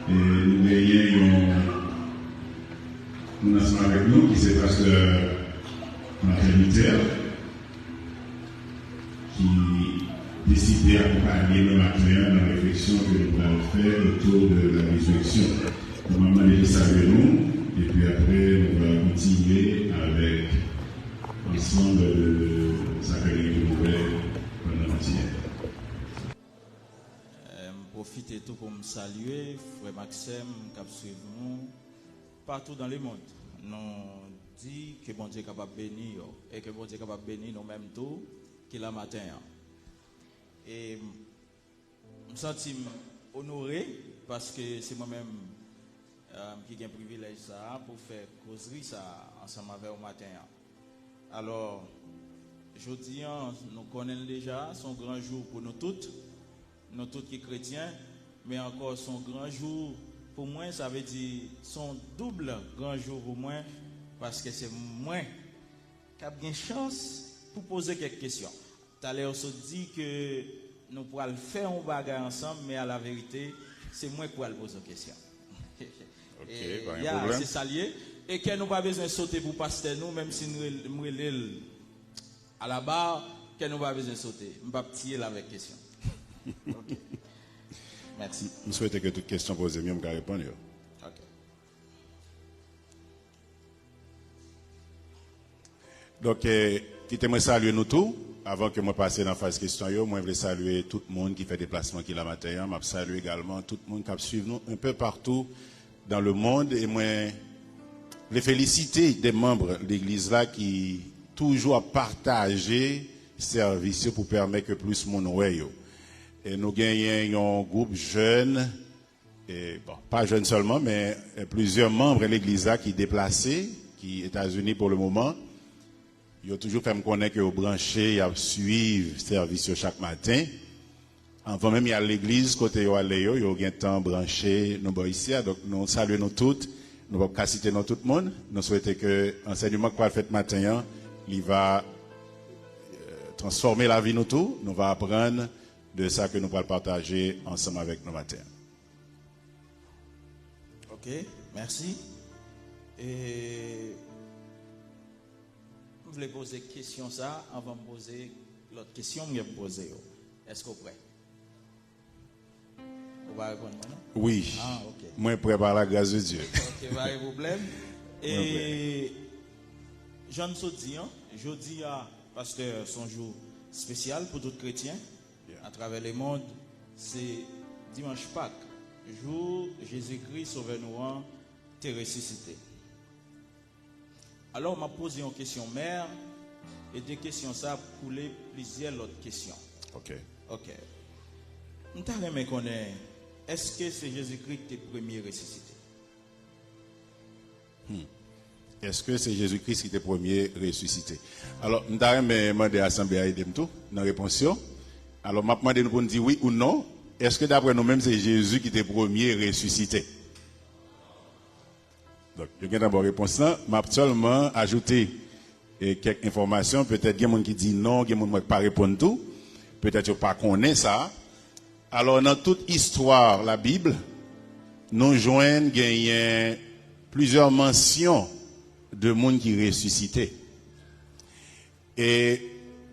Et nous avons un ensemble avec nous qui c'est pasteur Martin Luther, qui décidé d'accompagner le matin dans la réflexion que nous allons faire autour de la résurrection. Nous allons demander de saluer nous, et puis après, nous allons continuer avec l'ensemble de sacrés nouvelles pendant l'entière. Profitez tout pour me saluer, frère Maxime, qui suivre nous partout dans le monde. Nous dit que bon Dieu est capable de bénir et que bon Dieu est capable de bénir nous-mêmes tout qu'il a matin. Et je me sens honoré parce que c'est moi-même qui ai un privilège ça pour faire causerie ça ensemble avec au matin. Alors, jeudi, nous connaissons déjà son grand jour pour nous tous qui sommes chrétiens, mais encore son grand jour pour moi, ça veut dire son double grand jour pour moi, parce que c'est moi qui ai une chance pour poser quelques questions. Tout à l'heure, on se dit que nous pourrons faire un bagage ensemble, mais à la vérité, c'est moi qui vais poser des questions. Okay, c'est ça lié. Et que nous pas besoin de sauter pour pasteur nous, même si nous sommes à la barre, que nous pas besoin de sauter. Je ne vais pas tirer avec question. Okay. Merci. Je souhaite que toute question posée, je vais répondre. Ok. Donc, quittez-moi saluer nous tous. Avant que moi passe dans la phase question, moi je veux saluer tout le monde qui fait déplacement qui la matin. Je salue également tout le monde qui suit nous un peu partout dans le monde. Et moi, les féliciter des membres de l'église là qui toujours partagé services pour permettre que plus de monde voit. Et nous gagnons un groupe jeune, et bon, pas jeune seulement, mais plusieurs membres de l'église là qui déplacés, qui sont aux États-Unis pour le moment. Ils ont toujours fait me connaître que aux branchés, ils suivent service chaque matin. Avant même, il y a l'église, côté ils ont un temps branché, nous ici, donc nous saluons nous toutes, nous ne pouvons pas citer tout le monde. Nous souhaitons que l'enseignement qu'on va faire matin, il va transformer la vie nous tous, nous va apprendre de ça que nous allons partager ensemble avec nous matin. Ok, merci. Et je voulais poser une question ça, avant de poser l'autre question, je vais poser. Est-ce que vous êtes prêt? Vous allez répondre maintenant? Oui. Ah, ok. Moi, prêt par la grâce de Dieu. Ok, pas de problème. Et Jean Sodi, jeudi, parce que son jour spécial pour tout chrétien, à travers le monde, c'est dimanche Pâques, jour Jésus-Christ Sauveur-nous t'es ressuscité. Alors, on m'a posé une question mère et des questions ça pour les plusieurs autres questions. Ok. Ok. Nous t'avons connaître, est-ce que c'est Jésus-Christ qui est premier ressuscité? Est-ce que c'est Jésus-Christ qui était premier ressuscité? Alors, nous avons demandé à l'Assemblée à aider dans la réponse. Alors, je demandé nous pour dire oui ou non. Est-ce que d'après nous-mêmes, c'est Jésus qui était premier ressuscité? Donc, je vais d'abord réponse là. Je vais seulement ajouter quelques informations. Peut-être qu'il y a des gens qui disent non, il y a des gens qui ne pas répondre tout. Peut-être qu'ils ne pas connaissent ça. Alors, dans toute histoire, la Bible, nous joignons plusieurs mentions de monde qui ressuscité. Et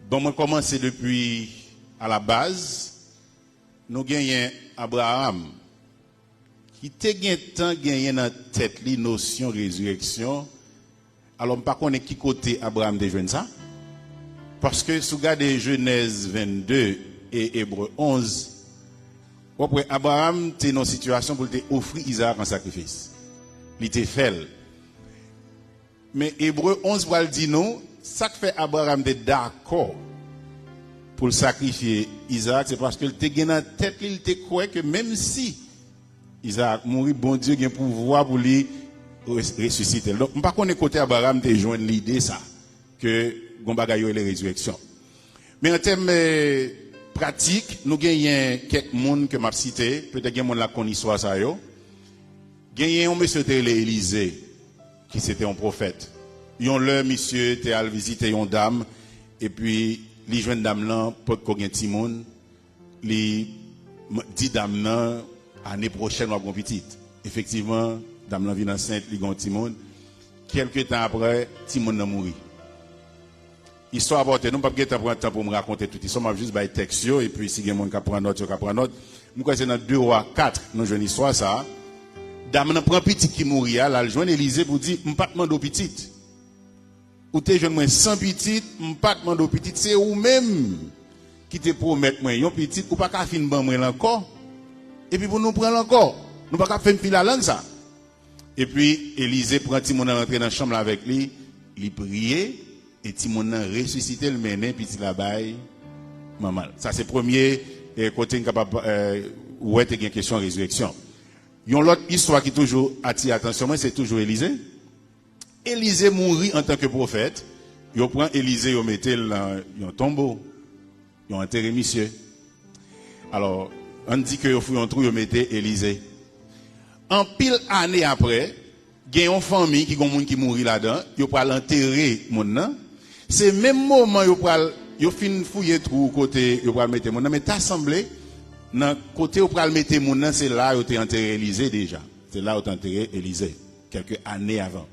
bon, moi commencer depuis à la base, nous gagnons Abraham qui te gagné dans tête li notion résurrection. Alors pas connaît qui côté Abraham de joindre ça parce que sous garde Genèse 22 et Hébreu 11, après Abraham était dans une situation pour te offrir Isaac en sacrifice. Il était fait. Mais Hébreu 11 va le dire non, ça que fait Abraham était d'accord pour le sacrifier Isaac, c'est parce que il était dans tête, il était croit que même si Isaac mourit, bon Dieu a un pouvoir pour lui ressusciter. Donc, je ne sais pas côté Abraham de joindre l'idée ça que Gombagayo est la résurrection. Mais en termes pratiques, nous avons quelques monde que m'a cité, peut-être que monde la connaît histoire ça yo. Gagnons un monsieur Élysée qui c'était un prophète. Yon le monsieur était allé visiter une dame et puis les jeunes dames là pour qu'on ait petit monde, les 10 dames là année prochaine, on va avoir petite. Effectivement, dame la vie enceinte, il y a un petit monde. Quelques temps après, petit monde a mouru. Histoire apportée, nous ne pouvons pas prendre temps pour me raconter tout. Ils sont juste par texte, et puis si il y a des gens qui prennent note, qui prennent note. Nous, c'est dans 2 Rois 4, nous jouons une histoire, ça. Dame n'a prend petit qui mourit, là, le joint Élysée pour dire, je ne pas demander petite. Ou t'es jeune, moi, sans petite, je ne pas demander petite. C'est vous-même qui te promet, moi, yon petite, ou pas qu'à fin ban moi encore. Et puis pour nous prendre encore. Nous pas qu'à faire une file à langue, ça. Et puis, Élysée prend Timon à rentrer dans la chambre avec lui, il priait, et Timon a ressuscité le mené, puis il la baille, maman. Ça, c'est le premier côté capable, où est une question de résurrection. Il y a une autre histoire qui toujours attire l'attention, moi, c'est toujours Élysée. Élysée mourit en tant que prophète. Il prend Élysée, il met dans un tombeau. Il a enterré monsieur. Alors, on dit que il un trou, il mettait Élysée. En pile année après, il y a une famille qui a un monde qui mourit là-dedans. Il va l'enterrer mon. C'est même moment il fin fouiller trou côté il va mettre mon. Mais t'as semblé dans côté où pral mettre mon, c'est là où tu enterré Élysée déjà. C'est là où tu enterré Élysée quelques années avant.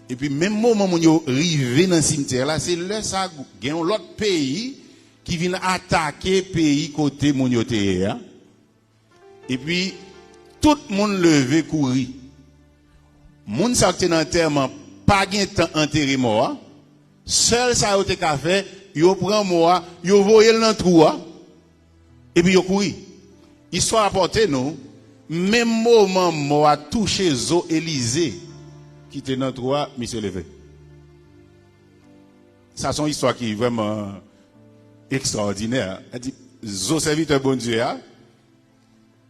Et puis même moment où yo arrivé dans le cimetière là, c'est là ça il y a un autre pays qui vient attaquer pays côté mon yoté. Et puis tout le monde levé courir. Moun sa qui dans enterrement pas gain temps enterrer mort. Seul ça yoté ka fait, yo prend mort, yo voyé dans trou. Et puis, il a couru. Histoire apportée, nous, même moment, moi, a touché Zo Élysée, qui était dans le droit, monsieur levé. Ça, c'est une histoire qui est vraiment extraordinaire. Elle dit, Zo serviteur bon Dieu,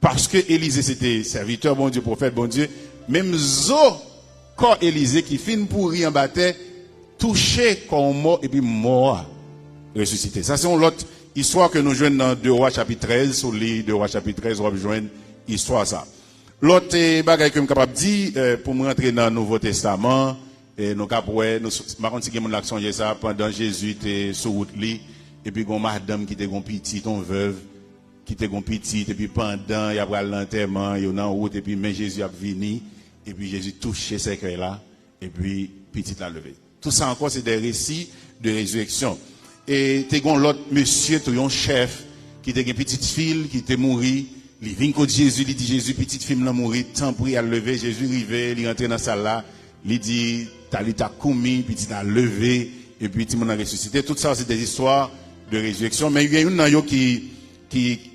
parce que Élysée, c'était serviteur bon Dieu, prophète bon Dieu, même Zo, quand Élysée, qui finit pourri en bataille, touché comme mort, et puis mort, ressuscité. Ça, c'est l'autre histoire que nous joignons dans 2 Rois chapitre 13, sur les 2 Rois chapitre 13, on va joindre histoire ça. L'autre bagage que je suis capable de dire, pour me rentrer dans le Nouveau Testament, et nous capoué, nous, par contre, si mon l'action ça, pendant Jésus était sur route li, et puis une madame qui était une petite, une veuve, qui était une petite, et puis pendant, il y a l'enterrement, il y a en route, et puis, mais Jésus a venu, et puis Jésus touché ces cœurs là, et puis, petite l'a levé. Tout ça encore, c'est des récits de résurrection. Et t'es gon l'autre monsieur, t'es un chef, qui était une petite fille, qui était mouru. Il vient contre Jésus, il dit Jésus, petite fille l'a mouru, tant pris à lever, Jésus arrivé, il rentre dans la salle là, il dit, t'as commis, puis t'as levé, et puis tu m'as ressuscité. Tout ça, c'est des histoires de résurrection. Mais il y a une nayo il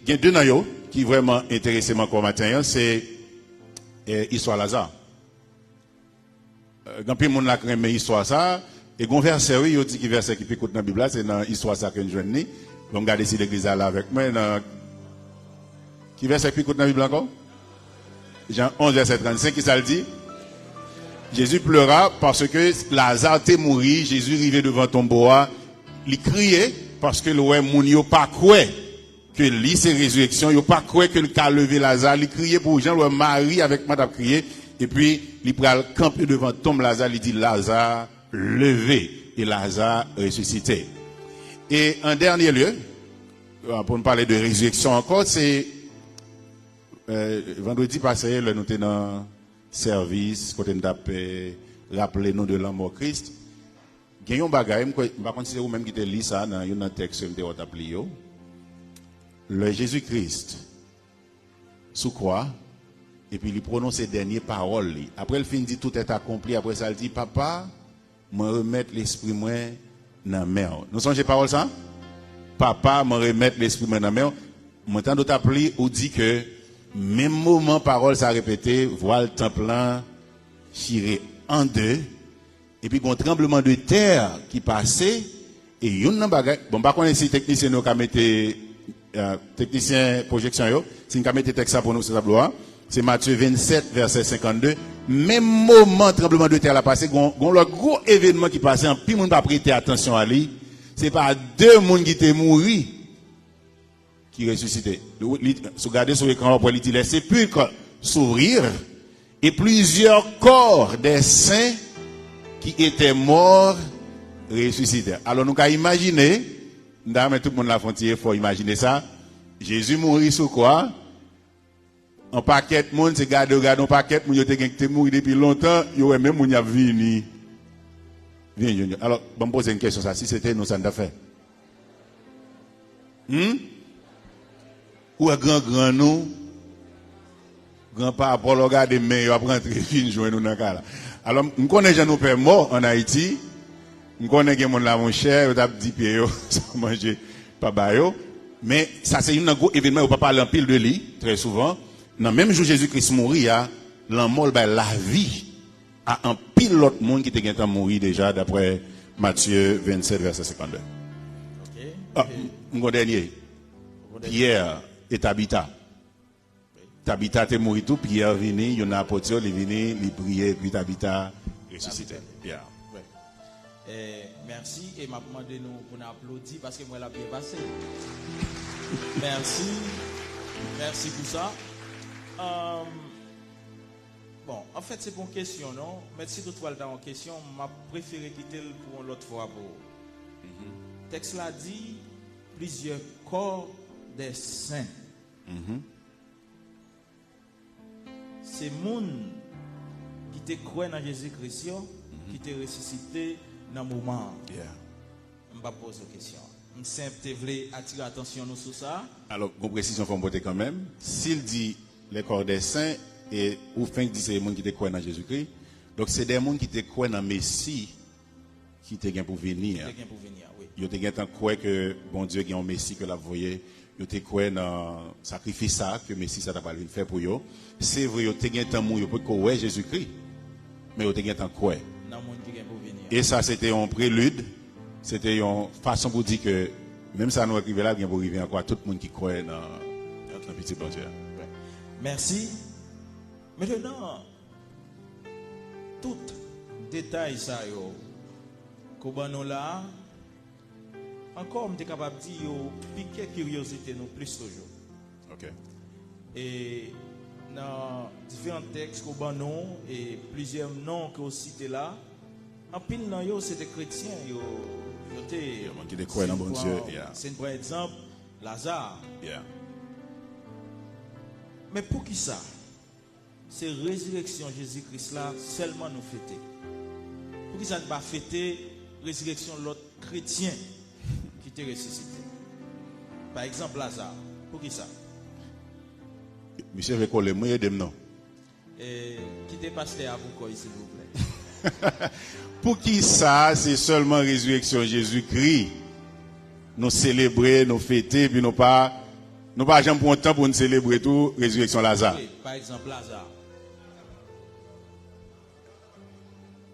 y a 2 nayo qui vraiment intéressent encore matin, c'est, histoire Lazare. Quand puis mon la crème histoire ça, et gon verset oui, il dit que verset qui peut écouter dans la Bible, c'est dans l'histoire ça que nous joignons. Donc regardez si l'église là avec moi dans qui verset qui écoute dans la Bible encore? Jean 11 verset 35 qui ça le dit? Jésus pleura parce que Lazare était mort, Jésus arrivait devant ton bois, il criait parce que le ouais moun yo pas croire que lui c'est résurrection, yo pas croire que le cas levé Lazare, il criait pour Jean le Marie avec madame crier et puis il pral camper devant tombe Lazare, il dit Lazare levé et Lazare ressuscité. Et en dernier lieu, pour nous parler de résurrection encore, c'est vendredi passé, nous étions dans service, côté nous rappeler nous de la mort Christ. Il y a un bagage, je ne sais pas si c'est vous-même qui te lit ça dans un texte que vous appelé. Le Jésus-Christ, sous croix, et puis il prononce ses dernières paroles. Après, il finit dit tout est accompli. Après ça, il dit Papa, me remettre l'esprit moi dans la mer. Nous songez parole ça? Papa, me remettre l'esprit moi dans la mer. Maintenant, d'autres appelés, on dit que même moment parole ça répété, voilà le temple chiré en 2, et puis un tremblement de terre qui passait, et yon nan bagay, bon, par contre, si technicien nous ka mette, technicien projection yo, si nous ka mette texte ça pour nous, c'est Matthieu 27, verset 52, même moment tremblement de terre la passé, gon le gros événement qui passait, en plus moun pas prêter attention à lui, c'est pas 2 moun qui étaient mourus, qui ressuscité. Si vous regardez sur l'écran, il dit les sépulcres s'ouvrir et plusieurs corps des saints qui étaient morts ressuscités. Alors nous avons imaginé, tout le monde l'a frontière, il faut imaginer ça. Jésus mourit sous quoi? un paquet de monde, c'est garde un paquet de monde, qui ont mort depuis longtemps, il y aurait même moun y a venu. Viens, alors, je me poser une question, ça, si c'était nous, ça nous a fait. Ou un grand nous, grand-papa, pour regarder, mais il va prendre une journée nous dans le cas là. Alors, nous connaissons nos pères morts en Haïti, nous connaissons les gens là, mon cher, ils ont 10 pieds, sans manger, pas bayo. Mais ça, c'est un gros événement où on ne peut pas parler en pile de lit, très souvent. Dans le même jour Jésus-Christ mourir, l'amour, la vie à un pile l'autre monde qui était mourir déjà, d'après Matthieu 27, verset 52. Ok. Mon dernier. Pierre et Tabitha. Tabitha était mort tout, Pierre venu, il y en a apôtre, il venu, il priait, puis Tabitha ressuscité. Yeah. Merci et m'a demandé nous pour nous applaudir parce que moi l'a bien passé. Merci. Merci pour ça. Bon, en fait c'est pour une question, non? Mais si toutefois dans une question, m'a préféré quitter pour l'autre fois pour. Le texte là dit plusieurs corps des saints. C'est moun qui te croit dans Jésus-Christ, qui te ressuscité dans le moment. Je ne vais pas poser de question. Je simple voulais attirer l'attention sur ça. Alors, une précision faut me quand même. S'il dit les corps des saints et ou fin dit c'est les gens qui te croient dans Jésus-Christ, donc c'est des gens qui te croient dans Messie qui te gain pour venir. Qui te gain pour venir, oui. Ils te gain tant croire que bon Dieu gain un Messie que la voyez. Ils te croient dans sacrifice ça que Messie ça t'a pas faire pour eux. C'est vrai, ils te gain tant mou pour croire Jésus-Christ. Mais ils te gain tant croire. Et ça, c'était un prélude, c'était une façon pour dire que même ça nous arrive là, il y a pour arriver encore tout le monde qui croit dans le petit bon Dieu. Merci. Maintenant, tout détail ça, qu'on nous là, encore, je suis capable de dire, piquer curiosité nous plus toujours. Ok. Et dans différents textes qu'on nous et plusieurs noms que vous citez là, en pile dans yo c'est des chrétiens yo qui te croient dans bon Dieu. C'est par exemple Lazare. Yeah. Mais pour qui ça? C'est résurrection Jésus-Christ là seulement nous fêter. Pour qui ça ne pas fêter résurrection l'autre chrétien qui t'est ressuscité? Par exemple Lazare. Pour qui ça? Monsieur veut coller moi et non. Qui t'est pasteur à vous s'il vous plaît? Pour qui ça, c'est seulement résurrection Jésus-Christ. Nous célébrer, nous fêter, puis nous pas jamais pour un temps pour nous célébrer tout résurrection Lazare. Oui, par exemple Lazare.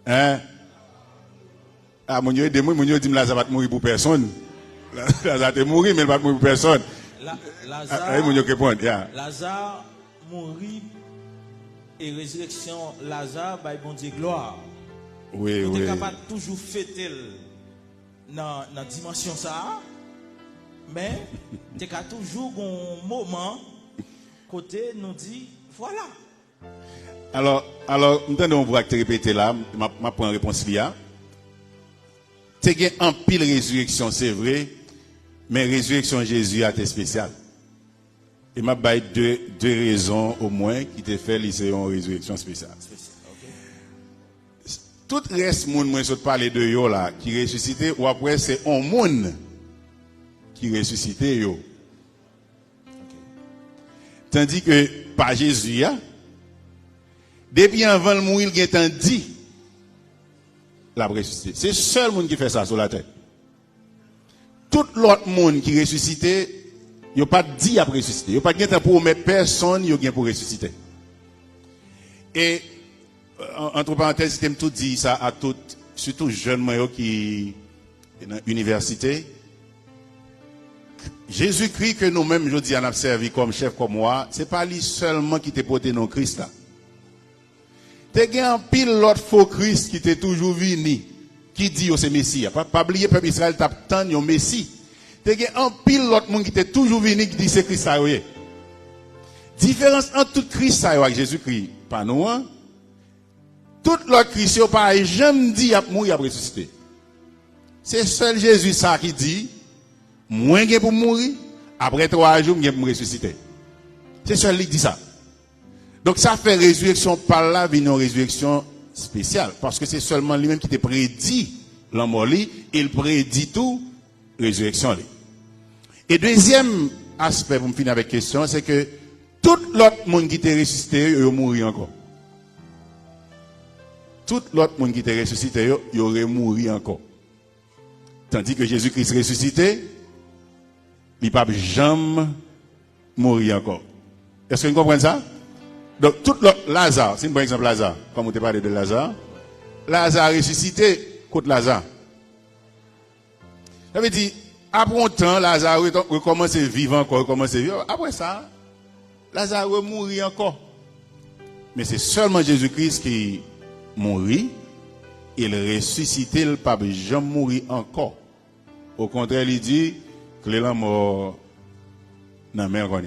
Hein? Ah, mon Dieu, mon Dieu dit Lazare va mourir pour personne. Lazare est mort, mais il va mourir pour personne. Lazare mourit et résurrection Lazare, by bon Dieu gloire. Oui, vous êtes capable de toujours fêter dans la dimension ça, mais vous êtes toujours un moment côté nous dit voilà. Alors, nous vous répéter là, ma prendre réponse là. Tu as un pile résurrection, c'est vrai, mais résurrection Jésus a été spécial. Et m'a bail deux raisons au moins qui te fait lycée en résurrection spéciale. Tout reste moun moi je parler de yo là qui ressuscité ou après c'est un monde qui ressuscité yo. Tandis que par Jésus depuis avant le mourir il a dit la ressuscité. C'est seul monde qui fait ça sur la terre. Tout l'autre monde qui ressuscité il a pas dit à ressusciter. Il a pas de temps pour mettre personne, il a pour ressusciter. Et entre parenthèses, je tout dit ça à tout, surtout jeunes moyens qui dans l'université. Jésus-Christ que nous-mêmes, je dis, on a servi comme chef comme moi, c'est pas lui seulement qui t'a porté non Christ là. T'es un pile l'autre faux Christ qui t'est toujours venu, qui dit c'est Messie. Pas oublier peuple Israël t'a tant un Messie. T'es un pile l'autre monde qui t'est toujours venu qui dit c'est Christ ça. Différence entre tout Christ ça et Jésus-Christ, pas nous hein. Tout l'autre Christ n'a pas jamais dit à mourir après ressusciter. C'est seul Jésus ça qui dit, moi pour mourir, après 3 jours, je vais me ressusciter. C'est seul qui dit ça. Donc ça fait résurrection par là, une résurrection spéciale. Parce que c'est seulement lui-même qui te prédit la mort, et il prédit tout, résurrection. Et deuxième aspect, pour me finir avec question, c'est que tout l'autre monde qui était ressuscité, il mourir encore. Tout l'autre monde qui était ressuscité, il aurait mouru encore. Tandis que Jésus-Christ ressuscité, il ne peut jamais mourir encore. Est-ce que vous comprenez ça? Donc, tout l'autre, Lazare, c'est un bon exemple, Lazare, comme on t'a parlé de Lazare. Lazare ressuscité contre Lazare. Ça veut dire, après un temps, Lazare recommence à vivre encore, recommence à vivre. Après ça, Lazare mourir encore. Mais c'est seulement Jésus-Christ qui mourit, il ressuscité, il ne peut jamais mourir encore. Au contraire, il dit que les mort dans la mer. Ok.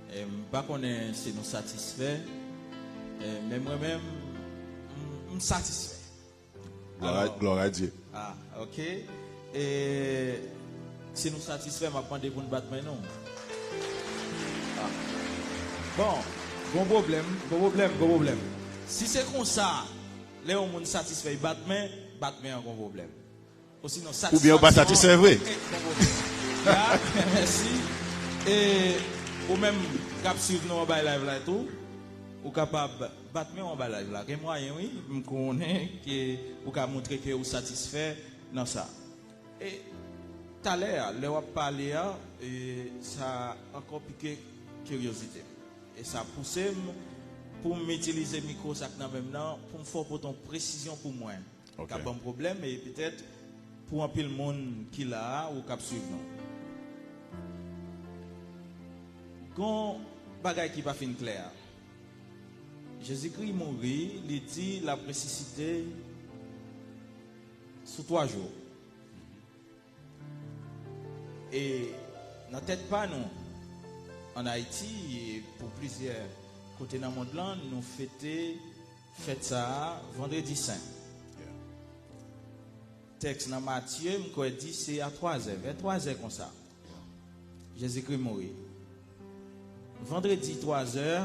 Je ne sais pas si nous satisfaits, mais moi-même, je suis satisfait. Gloire à Dieu. Ah, ok. Et si nous satisfaits, je vais prendre pour nous battre maintenant. Ah. Bon problème. Si c'est comme ça, les gens sont satisfaits, battre un bon problème. Ou bien pas satisfait, vrai. Merci. Et ou même cap suivre nous en live là tout, ou capable battre en live là. Et moi oui, me connais que ou capable montrer que vous satisfait dans ça. Et tout à l'heure, le on parler et ça a encore piqué curiosité. Et ça a poussé pour m'utiliser le micro ça dans même temps pour me faire pour ton précision pour moi. Okay. Cap un problème et peut-être pour un peu le monde qui l'a ou cap suivre nous. Quand bagaille qui pas fin clair. Jésus-Christ mourit, il dit la ressuscité sous 3 jours. Et dans tête pas nous en Haïti et pour plusieurs côtés dans le monde là, nous fête ça vendredi saint. Texte dans Matthieu, me dit c'est à 3h, vers 3h comme ça. Jésus-Christ mourit. Vendredi 3h,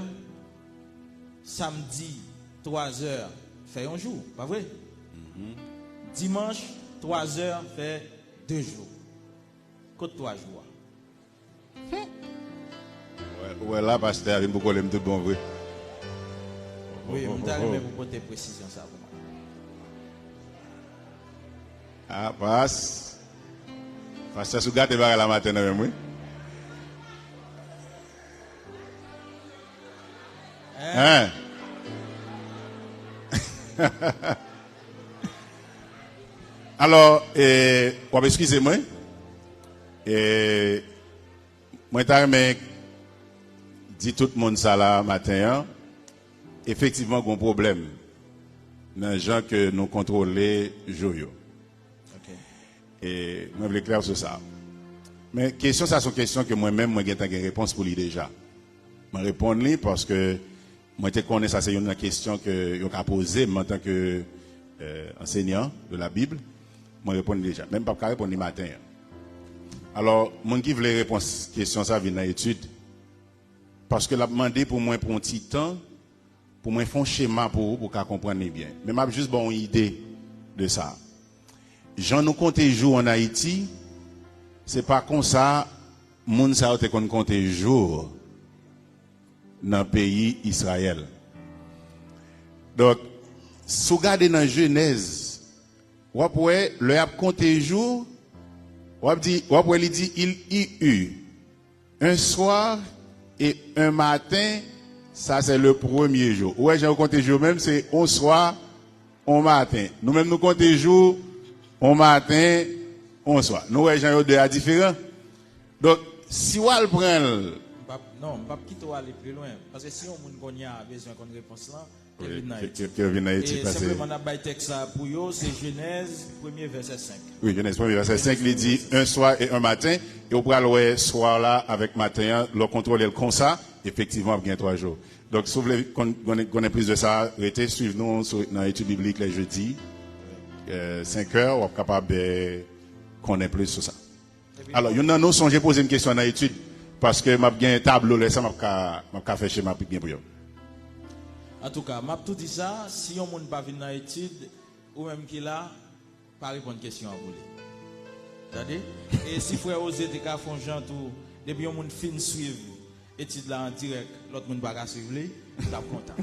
samedi 3h fait un jour, pas vrai? Dimanche 3h fait 2 jours. Côte 3 jours. Ouais, là, pasteur, il y a beaucoup de tout bon vrai. Oui, je vais vous porter précision ça pour moi. Ah, passe. Pasteur, sous gâte, la matin, même, oui. Hein? Alors, excusez-moi. Moi, je dis tout le monde ça là matin. Effectivement, il y a un problème dans les gens que nous contrôlons joyeux. Et moi, je vais clair sur ça. Mais question, ça, c'est une question que moi-même, j'ai une réponse pour lui déjà. Je vais répondre parce que moi, je connais ça, c'est une question que je vais poser en tant que enseignant de la Bible. Je vais répondre déjà. Même pas répondre le matin. Alors, moi qui voulais répondre à cette question, ça vient dans l'étude. Parce que l'a demandé pour moi pour un petit temps, pour moi faire un schéma pour comprendre bien. Mais je juste une idée de ça. Jean nous compte jours en Haïti, c'est pas comme ça, moun sa te kon compte jours dans le pays Israël. Donc, si vous regardez dans Genèse, vous pouvez le compter jours, vous pouvez dire il y eut un soir et un matin, ça c'est le premier jour. Ouais, j'ai compté jour même, c'est un soir, un matin. Nous-mêmes nous comptons jour, un matin, un soir. Nous, ouais, j'ai deux à différents. Donc, si on le prend. Non, je ne vais pas quitter aller plus loin. Parce que si on a besoin d'une réponse là, et simplement, on a texte pour eux, c'est Genèse 1er verset 5. Oui, Genèse 1er verset 5, il dit un soir et un matin. Et on prend le soir là avec matin, le contrôle est comme ça. Effectivement, il y a 3 jours. Donc, si vous voulez qu'on ait plus de ça, suivez-nous dans l'étude biblique les jeudis, 5 heures, on est capable de connaître plus sur ça. Alors, il y en a nous songé poser une question dans l'étude. parce que m'a bien un tableau là ça m'a fait chez m'a bien pour. En tout cas, m'a tout dit ça, si on monde pas venir dans étude ou même qui là pas répondre question à vous. Attendez, et si frère Osé te ka font gens tout depuis on monde fin suivre étude là en direct, l'autre monde pas suivre lui, d'ap content.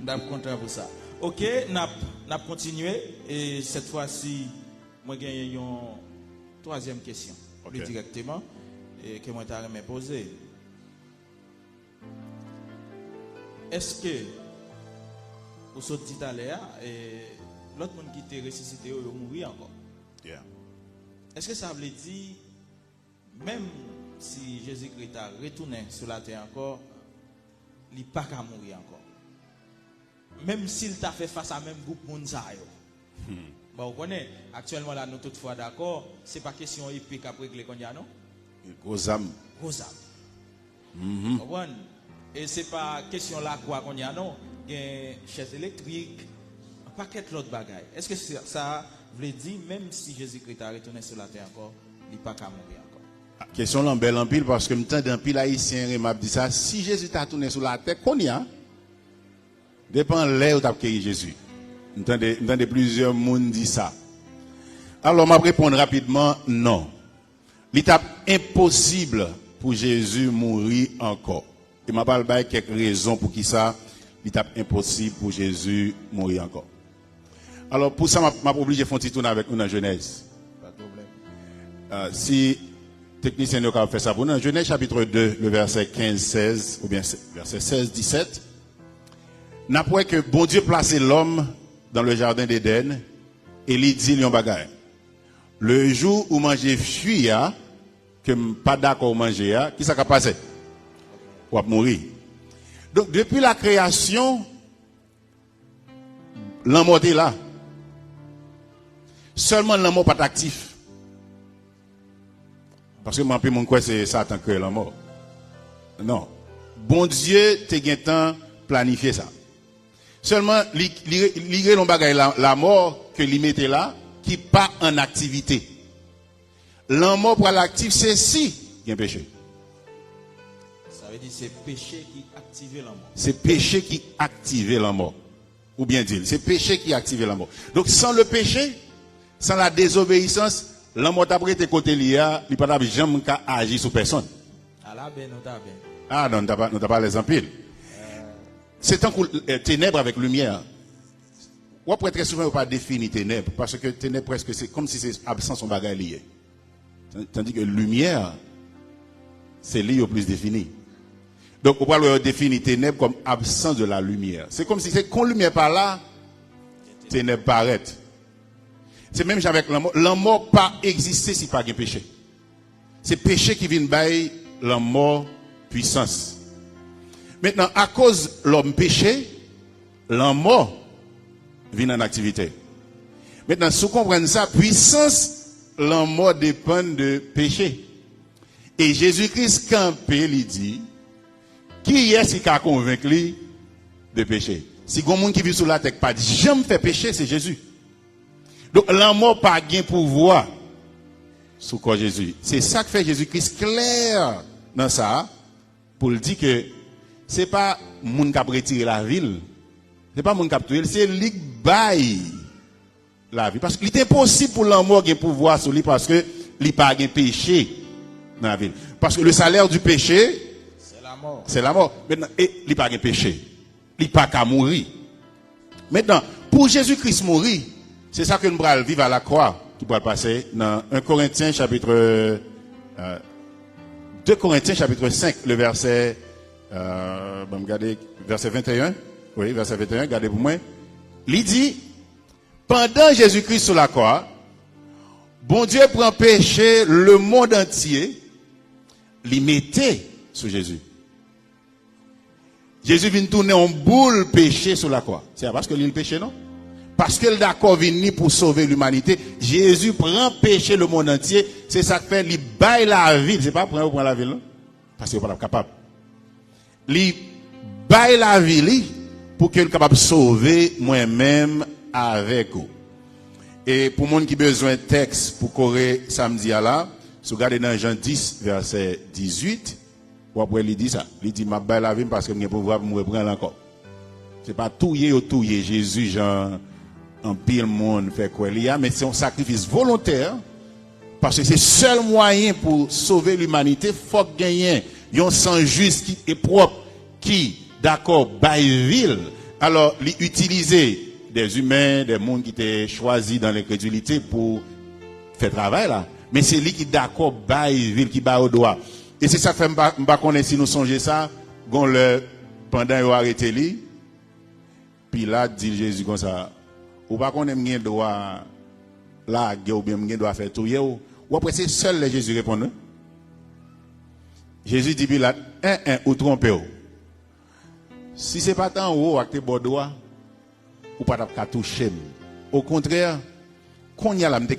D'ap content pour ça. OK, n'a continuer et cette fois-ci moi gagne une troisième question plus directement et que moi t'a me poser. Est-ce que vous sautez dit à l'heure et l'autre monde qui était ressuscité ou mourir encore? Yeah. Est-ce que ça veut dire même si Jésus-Christ a retourné sur la terre encore, il n'est pas qu'à mourir encore? Même s'il t'a fait face à même groupe monde ça yo. Bon, vous connaissez actuellement là nous toutefois d'accord, c'est pas question épée qu'a régler qu'on y a non? Gros âme. Gros âme. Et c'est pas question là quoi qu'on y a non, gain chaise électrique, un paquet l'autre bagaille. Est-ce que ça veut dire même si Jésus-Christ a retourné sur la terre encore, il n'est pas qu'à mourir encore? Question là belle en pile parce que m'tend d'un pile haïtien m'a dit ça, si Jésus t'a tourné sur la terre, qu'on y a dépend là où t'a accueilli Jésus. M'tendez plusieurs monde dit ça. Alors m'a répondre rapidement non. L'étape impossible pour Jésus mourir encore. Et m'a parlé de quelques raisons pour qui ça l'étape impossible pour Jésus mourir encore. Alors pour ça m'a obligé de faire un petit tour avec nous dans Genèse. Pas de problème. Si technicien nous a fait ça pour nous, Genèse chapitre 2, le verset 15-16 ou bien verset 16-17. N'après que bon Dieu placé l'homme dans le jardin d'Éden et il dit lion bagaille. Le jour où manger fruit que pas d'accord manger qui ça va passer? Ou à mourir. Donc depuis la création l'amour est là. Seulement l'amour pas actif. Parce que mon peu mon quoi c'est Satan qui est l'amour. Non. Bon Dieu te gen temps planifier ça. Seulement lire l'on bagaille la mort que li mette là qui pas en activité. L'amour pour l'actif c'est si il y a un péché. Ça veut dire c'est péché qui active la mort. C'est péché qui active la mort. Ou bien dire, c'est péché qui active la mort. Donc sans le péché, sans la désobéissance, la mort t'a prêté côté lié, il pas jamais agir sur personne. Ah non, nous t'as pas les empiles. C'est tant que ténèbres avec lumière. Ou après très souvent on pas définir ténèbres parce que ténèbres presque c'est comme si c'est absence en bagage lié. Tandis que lumière c'est lié au plus défini. Donc, on va définir ténèbres comme absence de la lumière. C'est comme si c'est quand la lumière pas là, ténèbres paraît. C'est même avec l'amour. L'amour pas exister si pas de péché. C'est péché qui vient bailler l'amour puissance. Maintenant, à cause de l'homme péché, l'amour vient en activité. Maintenant, si vous comprenez ça, puissance, l'amour dépend de péché. Et Jésus-Christ campé, il dit, qui est-ce qui a convaincu de péché? Si il y a quelqu'un qui vit sur la terre, pas jamais fait péché, c'est Jésus. Donc l'amour pas gain pouvoir sur quoi Jésus. C'est ça que fait Jésus-Christ clair dans ça pour le dire que c'est pas moun qui a retiré la ville, c'est pas moun qui a tué, c'est lui qui baille la vie parce qu'il est impossible pour l'amour gain pouvoir sur lui parce que il pas gain péché dans la ville. Parce que le salaire du péché c'est la mort. Maintenant, et il n'y a pas de péché. Il n'y a pas qu'à mourir. Maintenant, pour Jésus-Christ mourir, c'est ça que nous allons vivre à la croix, qui va passer dans 1 Corinthiens chapitre 2 Corinthiens chapitre 5, le verset verset 21. Oui, verset 21, regardez pour moi. Il dit, pendant Jésus-Christ sur la croix, bon Dieu prend péché le monde entier, l'y mettait sur Jésus. Jésus vient tourner en boule péché sur la croix. C'est parce que lui le péché, non? Parce que le d'accord vient pour sauver l'humanité. Jésus prend péché le monde entier. C'est ça que fait, il baille la ville. C'est pas pour la ville, non? Parce qu'il n'est pas capable. Il baille la ville pour qu'il soit capable de sauver moi-même avec vous. Et pour les gens qui ont besoin de texte pour courir samedi à là, si vous regardez dans Jean 10, verset 18, ou après il dit ça, il dit m'a bail la vie parce que j'ai pouvoir pour me reprendre encore. C'est pas touyer ou touyer Jésus genre en pile monde fait quoi il y a, mais c'est un sacrifice volontaire parce que c'est le seul moyen pour sauver l'humanité. Faut gagner un sang juste qui est propre, qui d'accord bail ville. Alors utiliser des humains, des mondes qui étaient choisis dans l'incrédulité pour faire travail là, mais c'est lui qui d'accord bail ville qui bat au doigt. Et c'est ça que fait m'pas connaître si nous songeons ça, gon le pendant yo arrêté lui. Puis là dit Jésus comme ça, ou pas qu'on aime bien droit là ou bien bien doit faire tout ou après c'est seul le Jésus répond. Jésus dit Pilate, ou trompé ou. Si c'est pas tant haut avec tes beaux doigts, ou pas t'as toucher. Au contraire, quand il y a la m'te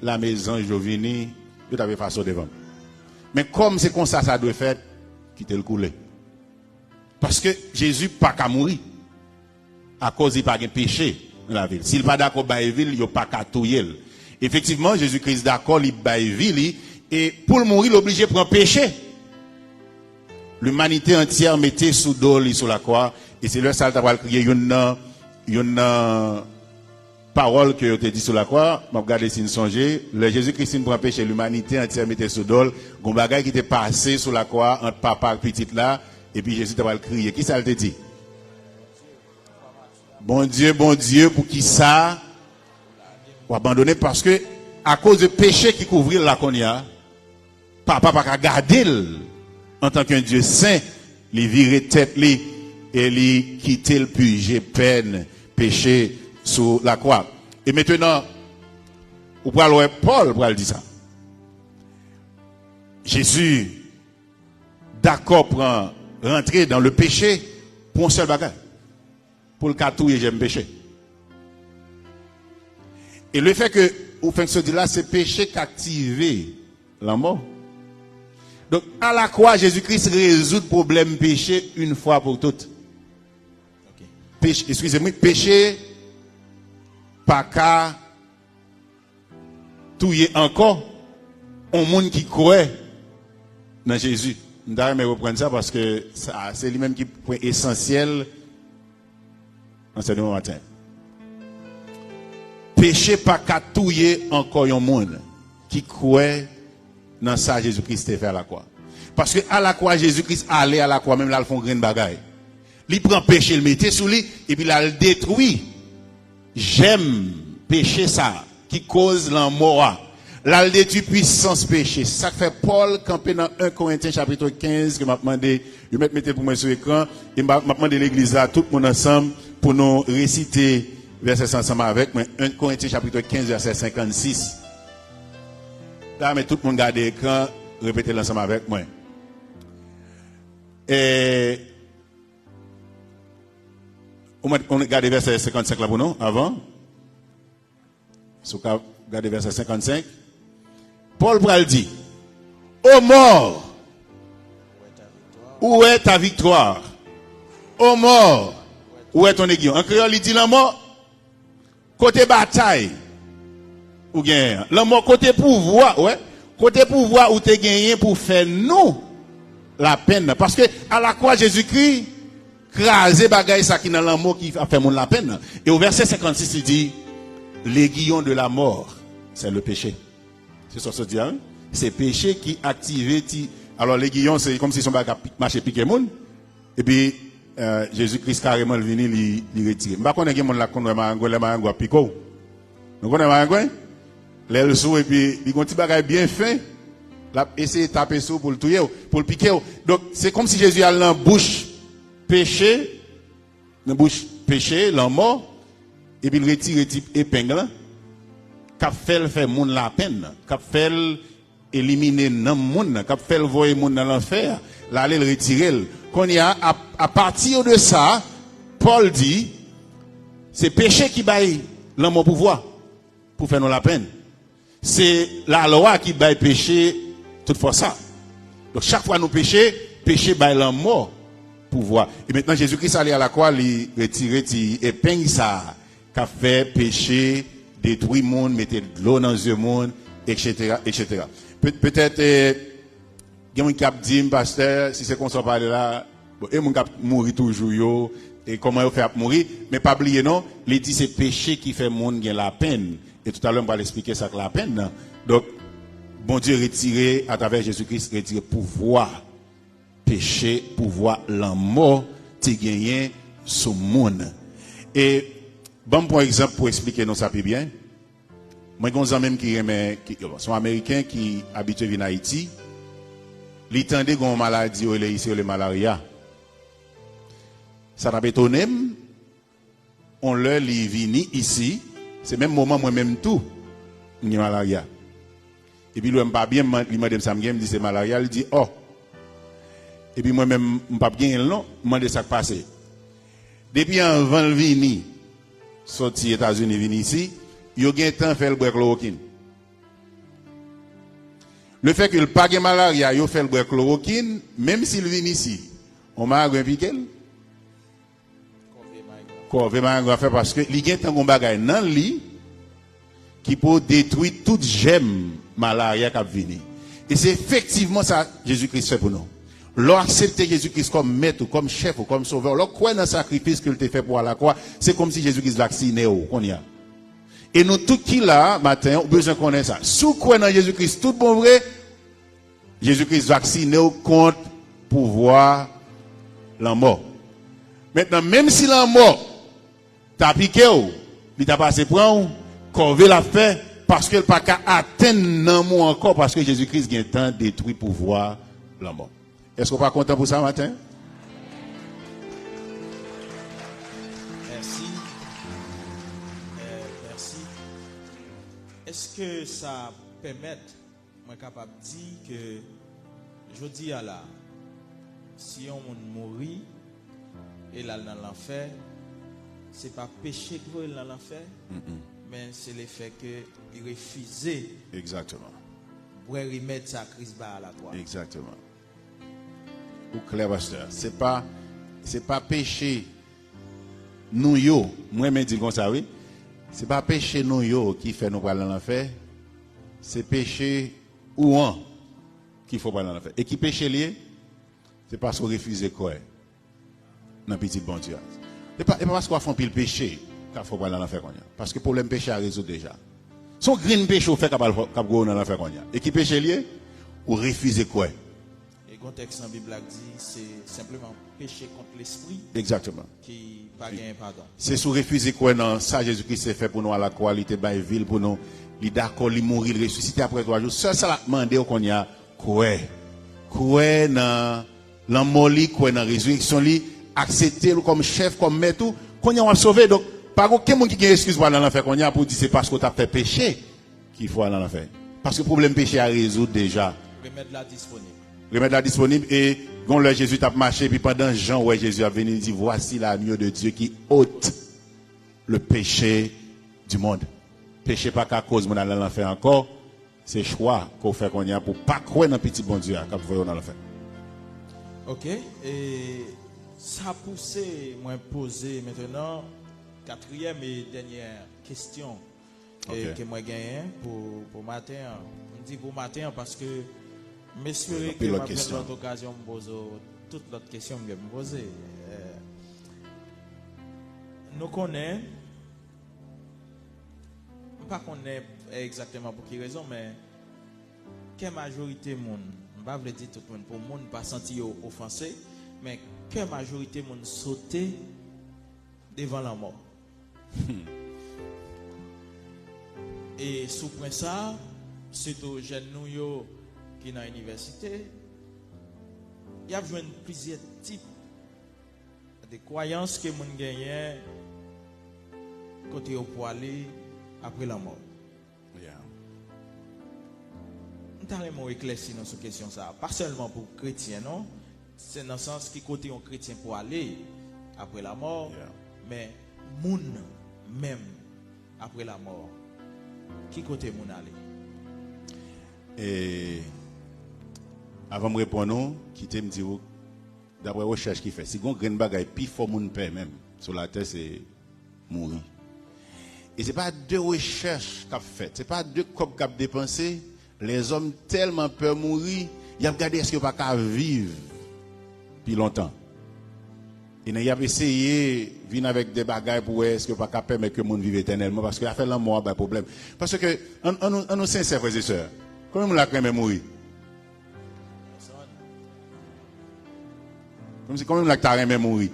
la maison Jovini, yo t'avais façon devant. Mais comme c'est comme ça doit faire, quitter le couler. Parce que Jésus pas qu'à mourir à cause il pas de péché dans la ville. S'il pas d'accord avec la ville, il pas qu'à touyer. Effectivement, Jésus-Christ d'accord, il bat la ville et pour le mourir, il est obligé de prendre péché. L'humanité entière mettait sous dol sur la croix et c'est le salle d'avoir crié une parole que tu dit sur la croix, m'a regardé si nous songer, le Jésus-Christ prend péché, l'humanité entière mettait sous dol, gon bagay qui était passé sur la croix entre papa et petite là et puis Jésus t'a crié. Qui ça te dit? Bon Dieu, pour qui ça? Ou abandonner parce que, à cause de péché qui couvrit la konya, papa pas qu'à garder en tant qu'un Dieu saint, les virer tête li, et les quitter le puger peine, péché sous la croix. Et maintenant, ou pour aller Paul pour dire ça. Jésus, d'accord pour rentrer dans le péché pour un seul bagage. Pour le catouiller, j'aime péché. Et le fait que, au fin de ce là, c'est péché qui active la mort. Donc, à la croix, Jésus-Christ résout le problème péché une fois pour toutes. Péché, excusez-moi, péché, pas qu'à touiller encore un monde qui croit dans Jésus. Je vais reprendre ça parce que c'est lui-même qui est point essentiel en ce matin. Péché pas qu'à touiller encore un monde qui croit dans ça Jésus-Christ fait à la croix. Parce que à la croix, Jésus-Christ allait à la croix, même là, il font grain de bagaille. Il prend péché, il mettait sous lui, et puis là, il détruit. J'aime péché ça, qui cause la mort. Là, il détruit puissance péché. Ça fait Paul camper dans 1 Corinthiens chapitre 15, que m'a demandé, je vais mettre pour moi sur l'écran, et m'a demandé l'église là, tout le monde ensemble, pour nous réciter verset ensemble avec moi. 1 Corinthiens chapitre 15, verset 56. Là, mais tout le monde garde l'écran, répétez l'ensemble avec moi. Et on regarde verset 55 là pour nous, avant. Si vous regardez verset 55. Paul Pral dit, ô mort, où est ta victoire? Ô mort, où est ton aiguillon? En créole, il dit la mort, côté bataille, ou bien, la mort côté pouvoir, ouais, côté pouvoir où tu es gagné pour faire nous la peine. Parce que à la croix, Jésus-Christ, crasé bagaille ça qui dans l'amour qui a fait mon la peine. Et au verset 56, il dit, l'aiguillon de la mort, c'est le péché. C'est ça, ça dit, hein? C'est péché qui active. Alors, l'aiguillon, c'est comme si son bagage marché piqué moun. Et puis, Jésus-Christ carrément venu lui retirer. Je ne sais pas si il y a des gens qui ont marango pico. Vous connaissez marango? L'aile sous et puis, il y a un petit bagage bien fin. Là, essayer de taper sous pour le tuer, pour le piquer. Donc, c'est comme si Jésus a dans la bouche péché, dans la bouche péché, la mort, et puis il retire type épingle, qu'a fait moun la peine, qu'a fait éliminer nan moun, qu'a fait voyer moun dans l'enfer, là, il retire. Qu'on y a, à partir de ça, Paul dit, c'est péché qui baille l'homme au pouvoir, pour faire nous la peine. C'est la loi qui baille péché, toutefois ça. Donc chaque fois nous péchons, péché baille l'homme mort, pouvoir. Et maintenant Jésus-Christ allait à la croix, il retirait, il épingle ça, qu'a fait péché, détruit le monde, mettre de l'eau dans le monde, etc., etc. Peut-être, Il y a un qui a dit, pasteur, si c'est qu'on s'en parle là, bon, et mon qui mourir toujours, yo, et comment il fait mourir, mais pas oublier, non, il dit c'est péché qui fait monde gagner la peine. Et tout à l'heure, on va l'expliquer ça que la peine, non? Donc, bon Dieu retiré, à travers Jésus-Christ, retiré pouvoir, péché, pouvoir, la mort, tu gagné sur le monde. Et, bon, pour exemple, pour expliquer nous ça plus bien, moi, j'ai un ami qui sont américains qui habitent en Haïti. Ils tendent une maladie ou le malaria. Ça t'a étonné, on leur est venu ici, c'est même moment moi-même tout, il y a malaria. Et puis, lui, pas bien, il m'a dit, ça me dit, c'est malaria, il dit, oh. Et puis, moi-même, je ne pas bien, non, je m'a dit, ça passe. Depuis avant le vini, sorti aux États-Unis, vini ici, il y a un temps fait le chloroquine. Le fait que le pas de malaria, il fait le chloroquine, même s'il vient ici, on m'a un piqué. Qu'on fait parce que il y a un bagage dans le lit qui peut détruire toute gemme malaria qui vient. Et c'est effectivement ça que Jésus-Christ fait pour nous. L'on accepte Jésus-Christ comme maître, comme chef, ou comme sauveur. L'on croit dans le sacrifice qu'il t'a fait pour la croix. C'est comme si Jésus-Christ vacciné qu'on y a. Et nous, tout qui là, matin, on a besoin de connaître ça. Sous quoi dans Jésus-Christ, tout bon vrai, Jésus-Christ vacciné contre pouvoir la mort. Maintenant, même si la mort t'a piqué, il t'a passé prendre, corvé l'a fait, parce qu'elle n'a pas qu'à atteindre l'amour encore, parce que Jésus-Christ a un temps détruit pouvoir la mort. Est-ce qu'on n'est pas content pour ça matin? Merci. Merci. Est-ce que ça permet, moi capable de dire que je dis à la, si on mourit et là dans l'enfer, c'est pas péché que vous dans l'enfer, mais c'est le fait que il refusait. Exactement. Pour remettre sa crise à la croix. Exactement. Ou clair, pasteur. C'est pas péché nous yo. Moi, je dis comme ça, oui. C'est pas péché nous yo qui fait nous aller dans l'enfer. C'est péché ou un qu'il faut pas dans l'enfer. Et qui péché lié, c'est parce qu'on refuse quoi. Dans petit bon Dieu. Et pas parce qu'on fait pile péché qu'il faut pas dans l'enfer. Parce que le problème péché a résolu déjà. Son green péché au fait qu'il go dans l'enfer. Et qui péché lié, ou refuser quoi. Le contexte en Bible dit c'est simplement péché contre l'esprit. Exactement. Qui pas gagné pardon. C'est sous refuser quoi dans ça Jésus-Christ s'est fait pour nous à la croix, il était bail ville pour nous, il d'accord, il mourir, il ressusciter après 3 jours. Ça l'a demandé qu'on y a quoi dans l'amoli, quoi dans résurrection li, accepter comme chef, comme maître tout, qu'on y a sauvé. Donc pas aucun monde qui a excuse pour aller dans l'enfer qu'on y a pour dire c'est parce qu'on t'a fait péché qu'il faut aller dans l'enfer. Parce que le problème péché à résoudre déjà. Remettre là disponible. Remettre là disponible et quand le Jésus t'a marché puis pendant Jean ouais Jésus a venu dire voici l'agneau de Dieu qui ôte le péché du monde. Péché pas qu'à cause mon aller dans l'enfer encore, c'est choix qu'on fait qu'on y a pour pas croire dans petit bon Dieu quand voyons dans l'enfer. OK, et ça a poussé moi poser maintenant quatrième et dernière question que moi gagne pour matin. On dit pour matin parce que m'espérer que ma l'autre occasion me poser toute l'autre question que me poser. Nous connaissons pas connaît exactement pour quelle raison mais quelle majorité monde, on va dire tout le monde pour monde pas sentir offensé mais quelle majorité monde sauter devant la mort. Et sous point ça, c'est aux jeunes nous qui dans l'université, il y a besoin de plusieurs types de croyances que moun gagne côté au pour aller après la mort. Nous avons éclairci dans cette question ça, pas seulement pour chrétiens non, c'est dans le sens qui côté un chrétien pour aller après la mort, mais moun même après la mort. Qui côté moun aller? Et avant de répondre, qui te me dit d'après recherche qui fait, si on grain bagaille puis fort moun père même sur la terre c'est mourir. Et c'est pas deux recherches qu'a fait, c'est pas deux cop qu'a dépensé, les hommes tellement peur mourir il a regardé est-ce qu'il pas qu'à vivre plus longtemps. Et il a essayé de venir avec des bagages pour est-ce qu'il pas qu'à permettre que le monde vive éternellement parce qu'il a fait la mort un problème. Parce que on nous sincères frères et sœurs. Comment on l'a quand même mourir? Comme si quand même la carrière même mourir.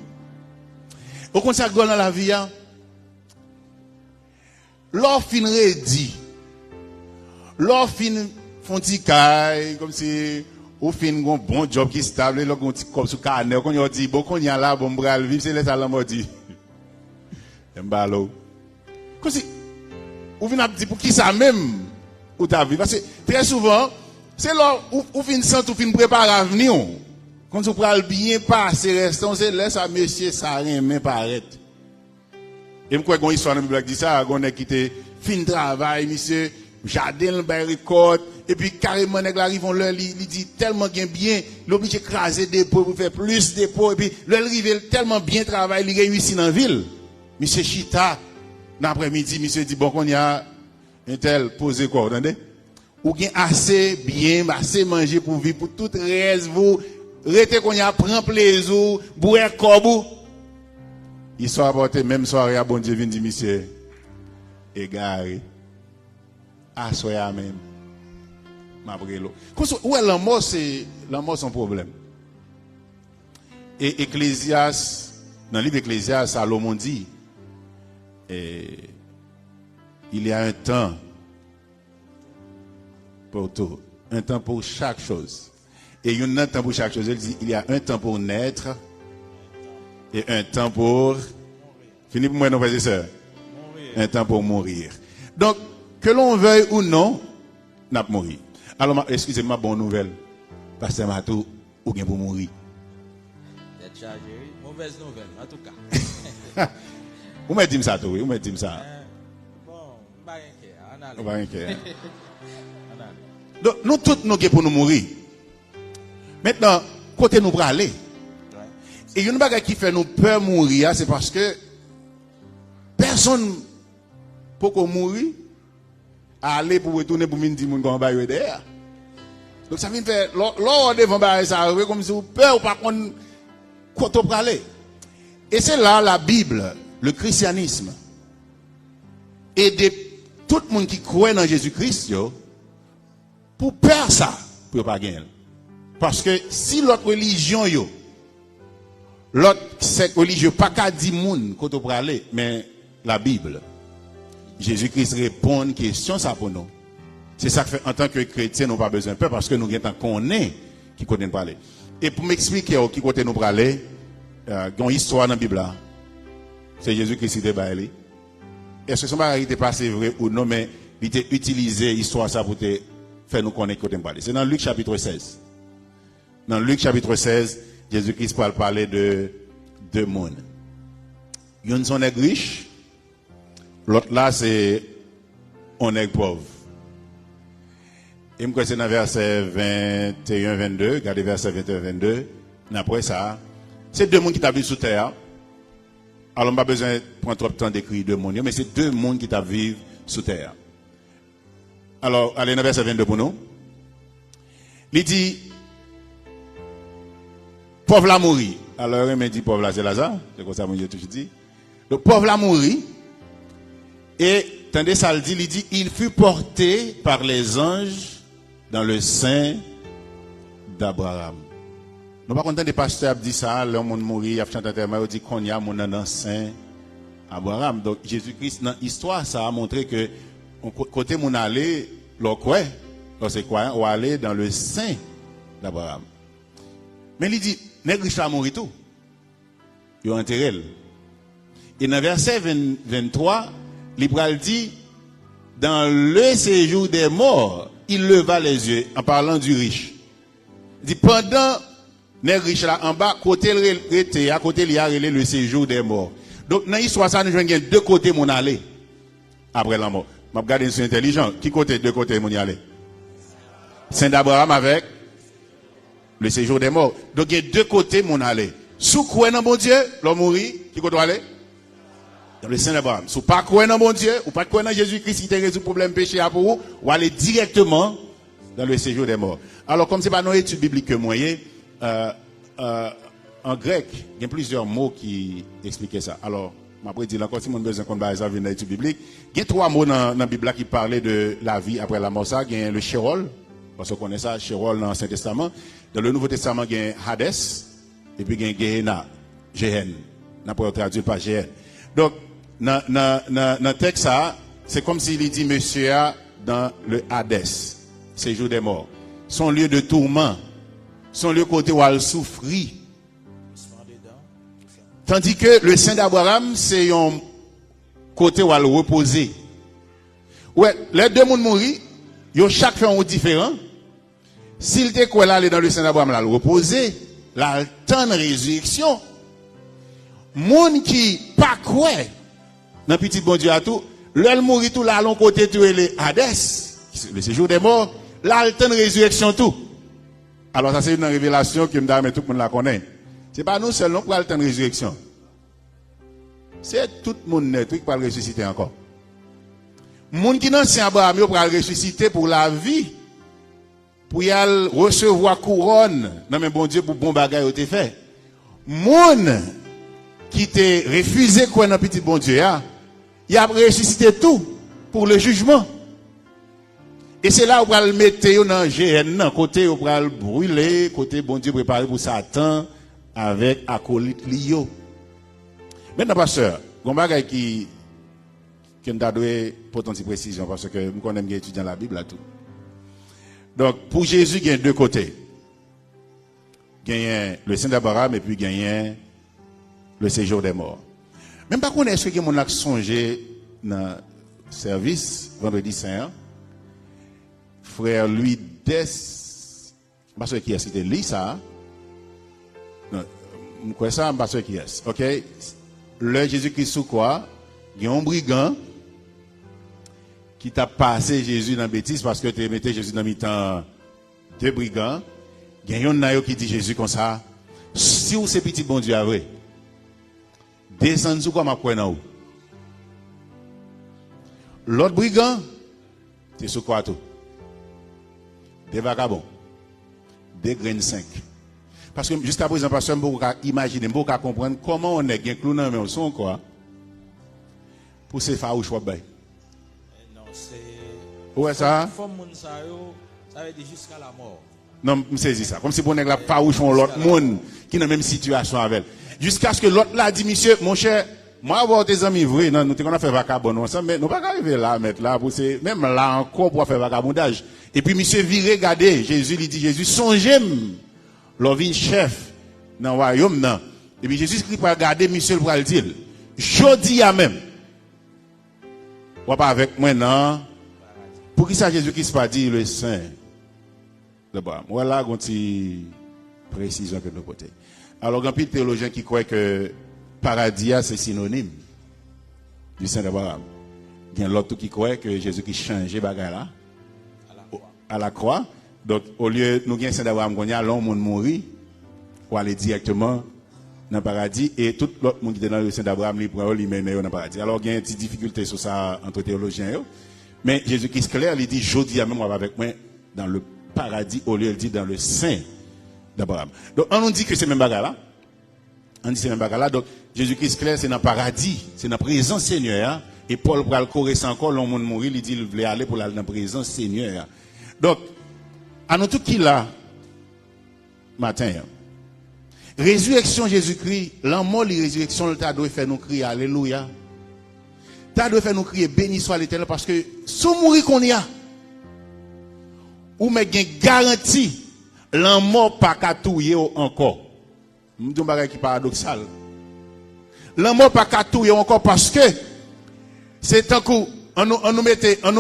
Au contraire dans la vie, l'offre fin ready. L'offre fin font petit caille comme si au fin un bon job qui stable, là un petit comme sous carnet, qu'on y dit bon qu'on y a là bon bral vivre c'est les ça la dit. Mbalo. Comme si ou vient dire pour qui ça même ou ta vie parce que très souvent c'est là ou fin sent ou fin préparer l'avenir. Quand tu pral bien passer restant c'est laisse à monsieur ça rien mais paraître. Et moi quand histoire dans la Bible dit ça, on est quitté fin travail monsieur jardin le record et puis carrément nèg arrive on leur il dit tellement bien l'obligé craser des pots pour faire plus de pots et puis leur arrive tellement bien travail il réussit dans ville monsieur Chita l'après-midi monsieur dit bon qu'on y a un tel posé quoi entendez ou bien assez bien assez manger pour vivre pour tout reste vous rete qu'on y a prend plaisir boire corbeau il soit apporté même soirée à bon Dieu vient dit monsieur égaré à soya même m'abrelo ouais l'amour c'est son problème et Ecclésiaste dans le livre Ecclésiaste Salomon dit il y a un temps pour tout un temps pour chaque chose et il y a un temps pour chaque chose il dit il y a un temps pour naître et un temps pour fini pour moi nos frères et sœurs un temps pour mourir donc que l'on veuille ou non, n'a pas mourir. Alors, excusez-moi, bonne nouvelle. Pasteur Matou, ou bien pour mourir. D'être chargé, mauvaise nouvelle, en tout cas. Vous me dites ça, tout, vous me dites ça. Bon, on va inquiéter. Donc, nous tous, nous sommes pour nous mourir. Maintenant, côté nous pour aller. Et il y a une chose qui fait nous peur mourir, c'est parce que personne peut mourir. Aller pour retourner pour venir dire mon gars bailler derrière. Donc ça vient faire l'or devant bailler ça comme si vous peur ou pas quand on aller. Et c'est là la Bible, le christianisme et de tout le monde qui croit dans Jésus-Christ pour peur ça pour pas gagner. Parce que si l'autre religion l'autre secte religieux pas qu'à dire monde quand on aller mais la Bible Jésus-Christ répond à une question ça pour nous. C'est ça que fait en tant que chrétien nous pas besoin de peur parce que nous avons connaît qui côté nous parler. Et pour m'expliquer qui côté nous parler, une histoire dans la Bible là. C'est Jésus-Christ qui est est-ce que son bagage était passé vrai ou non mais il était utilisé histoire ça pour te faire nous connaître côté nous parler. C'est dans Luc chapitre 16. Dans Luc chapitre 16, Jésus-Christ parler de deux mondes. Une sont riches. L'autre là, c'est on est pauvre. Et moi, c'est dans verset 21-22, regardez verset 21-22. Après ça, c'est deux mondes qui t'habitent sous terre. Alors, on n'a pas besoin de prendre trop de temps d'écrire deux mondes, mais c'est deux mondes qui t'habitent sous terre. Alors, allez dans verset 22 pour nous. Il dit, pauvre la mourir. Alors, il me dit, pauvre là, c'est Lazare. C'est comme ça que j'ai toujours dit. Donc, pauvre la mourir. Et, tendez ça, il dit, il fut porté par les anges dans le sein d'Abraham. Nous pas content des pasteurs qui disent ça, l'homme mourit, il a chanté à terre, il dit qu'on y a mon dans le sein d'Abraham. Donc, Jésus-Christ, dans l'histoire, ça a montré que, côté mon aller, c'est quoi, on aller dans le sein d'Abraham. Mais il dit, n'est riche à mourir tout. Il a enterré. Et dans verset 23, L'Ibral dit, dans le séjour des morts, il leva les yeux en parlant du riche. Il dit, pendant les riches là en bas, côté le à côté il y a le séjour des morts. Donc, dans l'histoire, ça nous joignent deux côtés mon aller. Après la mort. Je regarde une intelligent. Qui côté, deux côtés mon aller? Saint d'Abraham avec le séjour des morts. Donc, il y a deux côtés mon aller. Sous quoi dans mon Dieu, l'homme mourit, qui côté aller? Dans le Saint d'Abraham. Si vous pas croire dans mon Dieu, ou pas croire dans Jésus-Christ qui te résout le problème péché à pour vous, ou aller directement dans le séjour des morts. Alors, comme c'est pas une étude biblique que moyen, en grec, il y a plusieurs mots qui expliquaient ça. Alors, après dire encore, si on a besoin qu'on va dans l'étude biblique, il y a 3 mots dans la Bible qui parlaient de la vie après la mort. Il y a le Sheol, parce qu'on connaît ça, Sheol dans l'Ancien Testament. Dans le Nouveau Testament, il y a Hades, et puis il y a Gehenna, Gehen. On n'a pas traduit par Gehen. Donc, dans le texte, c'est comme s'il dit monsieur dans le Hades, séjour des morts. Son lieu de tourment, son lieu côté où elle souffrit. Tandis que le sein d'Abraham, c'est un côté où elle reposait. Ouais, les deux mondes mourir, ils ont chaque fait un différent. S'il était quoi là, aller dans le sein d'Abraham, là, le reposer, là, le temps de résurrection. Monde qui pas quoi, dans petit bon Dieu à tout, l'elle mourit tout là, l'on côté tout les Hades, le séjour des morts, là, le temps de résurrection tout. Alors ça c'est une révélation que mais tout le monde la connaît. C'est pas nous seuls qui parlons le temps de résurrection. C'est tout le monde net qui va ressusciter encore. Les gens qui n'ont pas Abraham, ils vont ressusciter pour la vie. Pour y aller recevoir couronne. Non mais bon Dieu, pour bon bagage, ils ont fait. Les gens qui t'ont refusé quoi dans petit bon Dieu, ils ont ressuscité tout pour le jugement. Et c'est là où on va le mettre dans GN, côté où on va le brûler, côté bon Dieu préparé pour Satan. Avec acolyte Lio. Maintenant, pasteur, il y a un bagage qui me donné pour une précision parce que je connais bien étudier la Bible à tout. Donc, pour Jésus, il y a 2 côtés. Il y a le sein d'Abraham et puis il y a le séjour des morts. Même par contre, est-ce que mon a songé dans le service, vendredi saint, frère Louis Dess, parce que qui a cité Lisa, quoi ça, parce qui est. OK? Le Jésus-Christ sous quoi? Il y a un brigand qui t'a passé Jésus dans la bêtise parce que tu mettais Jésus dans le temps 2 brigands. Il y a un qui dit Jésus comme ça. Si vous c'est petit bon Dieu à vrai, descendez sous quoi ma quoi dans où? L'autre brigand, c'est sous quoi tout? Des vagabonds. Des graines 5. Parce que jusqu'à présent, pasteur, vous pouvez imaginer, vous pouvez comprendre comment on est bien clou dans le son quoi. Pour ces farouches ou pas. Non, c'est. Ouais, ça? Ça veut dire jusqu'à la mort. Non, je saisis ça. Comme si vous n'avez pas farouche l'autre monde qui est dans la même situation avec. Jusqu'à ce que l'autre là dit, monsieur, mon cher, moi, avoir des amis vrais, non, nous avons fait vagabond ensemble, mais nous ne pouvons pas arriver là, mettre là, pour même là encore pour faire vagabondage. Et puis, monsieur, viré, regardez, Jésus, il dit, Jésus, songez-moi. L'ovin chef dans le royaume non. Et puis Jésus Christ pour regarder monsieur pour le dire. Jodi a même. Ou pas avec moi non. Pour qui ça Jésus Christ pas dit le saint de Abraham. Voilà une petite précision que nous côté. Alors il y a des théologiens qui croient que paradis c'est synonyme du saint d'Abraham. Il y a l'autre qui croit que Jésus Christ changeait bagarre là à la croix. Donc, au lieu de nous gagner Saint d'Abraham, l'homme mourir pour aller directement dans le paradis et tout l'autre monde qui est dans le Saint d'Abraham, il mène dans le paradis. Alors, il y a une petite difficulté sur ça entre théologiens. Mais Jésus-Christ clair, il dit, je dis à même avec moi dans le paradis, au lieu de dire dans le Saint d'Abraham. Donc, on nous dit que c'est même bagarre là. On dit c'est même bagarre là. Donc, Jésus-Christ clair, c'est dans le paradis, c'est dans la présence Seigneur. Et Paul, pour le corriger encore, l'homme mourir, il dit, il voulait aller pour aller dans la présence Seigneur. Donc, à nous tout qui là, matin, résurrection Jésus-Christ, l'amour, la résurrection, le tas doit faire nous crier Alléluia. Tas doit faire nous crier béni soit l'Éternel parce que sous mourir qu'on y a, ou mais gain garantie, l'amour pas qu'à touiller encore. Je dis un bagage qui paradoxal. L'amour pas qu'à touiller encore parce que c'est un coup, on nous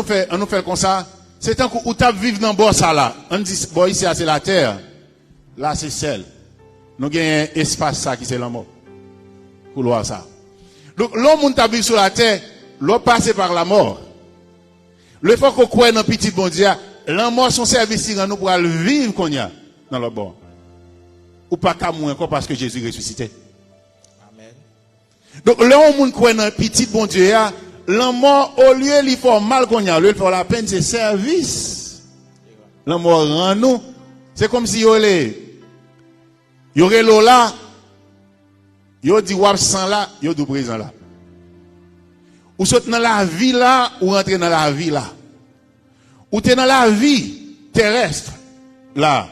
fait comme ça. C'est un coup où tu vivre dans le ça là. On dit, bon, ici, c'est la terre. Là, c'est celle. Nous avons un espace ça qui c'est l'amour. Couloir ça. Donc, l'homme qui vivre sur la terre, l'homme passe par la mort. Le fait qu'on croit dans le petit bon Dieu, la mort, son service, il nous pour vivre qu'on y a dans le bon. Ou pas qu'à mourir encore parce que Jésus ressuscité. Amen. Donc, l'homme qui croit dans le petit bon Dieu, la mort, au lieu de faire mal qu'on y a, au lieu de faire la peine, c'est service. La mort rend nous. C'est comme si y aurait l'eau là, yo dit wap sans là, yo du présent là. Ou saute dans la vie là, ou rentrer dans la vie là. Ou t'es dans la vie terrestre là.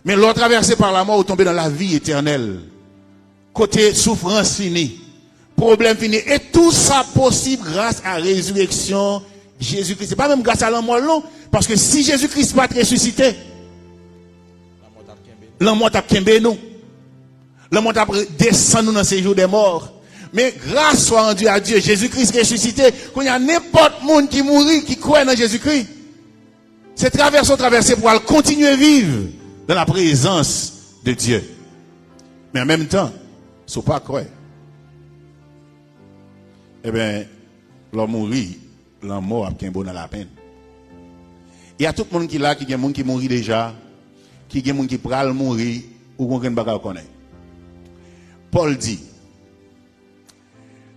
Mais l'autre traversé par la mort, ou tomber dans la vie éternelle. Côté souffrance finie, problème fini. Et tout ça possible grâce à la résurrection Jésus-Christ. C'est pas même grâce à la mort, non. Parce que si Jésus-Christ va être ressuscité, la mort t'a kembe nous. La mort t'a descendu dans ces jours des morts. Mais grâce soit rendue à Dieu, Jésus-Christ ressuscité, qu'on y a n'importe monde qui mourit, qui croit dans Jésus-Christ. C'est traversé pour continuer à vivre dans la présence de Dieu. Mais en même temps, il ne faut pas croire. Eh bien, l'homme mourit, l'homme mort a dans la peine. Il y a tout le monde qui est là, qui est monde qui mourit déjà, qui est des gens qui pral mourir, ou qu'on ne peut connaître. Paul dit,